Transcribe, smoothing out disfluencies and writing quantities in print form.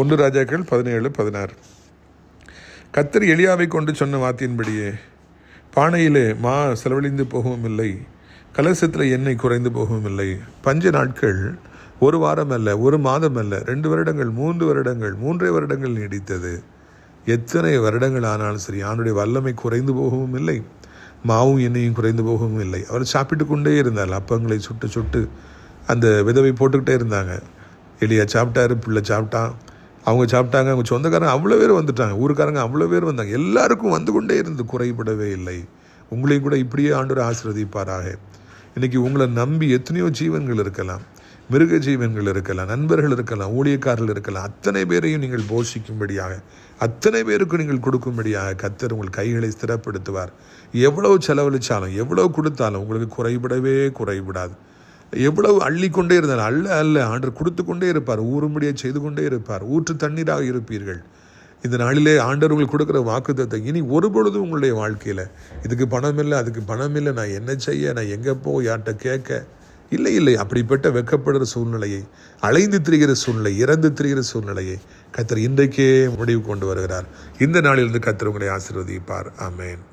1 ராஜாக்கள் 17:16. கர்த்தர் எலியாவை கொண்டு சொன்ன வார்த்தையின்படியே பானையிலே மா செலவழிந்து போகவும் இல்லை, கலசத்தில் எண்ணெய் குறைந்து போகவும் இல்லை. பஞ்ச நாட்கள் 1 வாரம் அல்ல, 1 மாதம் அல்ல, 2 வருடங்கள், 3 வருடங்கள், 3 வருடங்கள் நீடித்தது. எத்தனை வருடங்கள் ஆனாலும் சரி, ஆண்டுடைய வல்லமை குறைந்து போகவும் இல்லை, மாவும் எண்ணெயும் குறைந்து போகவும் இல்லை. அவர் சாப்பிட்டு கொண்டே இருந்தார். அப்பங்களை சுட்டு சுட்டு அந்த விதவை போட்டுக்கிட்டே இருந்தாங்க. எலியா சாப்பிட்டாரு, பிள்ளை சாப்பிட்டான், அவங்க சாப்பிட்டாங்க, அவங்க சொந்தக்காரங்க அவ்வளோ பேர் வந்துட்டாங்க, ஊருக்காரங்க அவ்வளோ பேர் வந்தாங்க. எல்லாருக்கும் வந்து கொண்டே இருந்து குறைபடவே இல்லை. உங்களையும் கூட இப்படியே ஆண்டவர் ஆசீர்வதிப்பாராக. இன்றைக்கி உங்களை நம்பி எத்தனையோ ஜீவன்கள் இருக்கலாம், மிருக ஜீவன்கள் இருக்கலாம், நண்பர்கள் இருக்கலாம், ஊழியக்காரர்கள் இருக்கலாம். அத்தனை பேரையும் நீங்கள் போஷிக்கும்படியாக, அத்தனை பேருக்கு நீங்கள் கொடுக்கும்படியாக கர்த்தர் உங்கள் கைகளை ஸ்திரப்படுத்துவார். எவ்வளவு செலவழித்தாலும், எவ்வளவு கொடுத்தாலும் உங்களுக்கு குறைபடாது. எவ்வளவு அள்ளி கொண்டே இருந்தாலும் அல்ல ஆண்டவர் கொடுத்து கொண்டே இருப்பார், ஊறும்படியாக செய்து கொண்டே இருப்பார். ஊற்று தண்ணீராக இருப்பீர்கள். இந்த நாளிலே ஆண்டவர் உங்களுக்கு கொடுக்குற வாக்குத்தத்தை இனி ஒருபொழுதும் உங்களுடைய வாழ்க்கையில் இதுக்கு பணம் இல்லை, அதுக்கு பணம் இல்லை, நான் என்ன செய்ய, நான் எங்கே யார்கிட்ட கேட்க, இல்லை. அப்படிப்பட்ட வெட்கப்படுகிற சூழ்நிலையை, அலைந்து திரிகிற சூழ்நிலை, இறந்து திரிகிற சூழ்நிலையை கர்த்தர் இன்றைக்கே முடிவு கொண்டு வருகிறார். இந்த நாளிலிருந்து கர்த்தர் உங்களை ஆசீர்வதிப்பார். ஆமென்.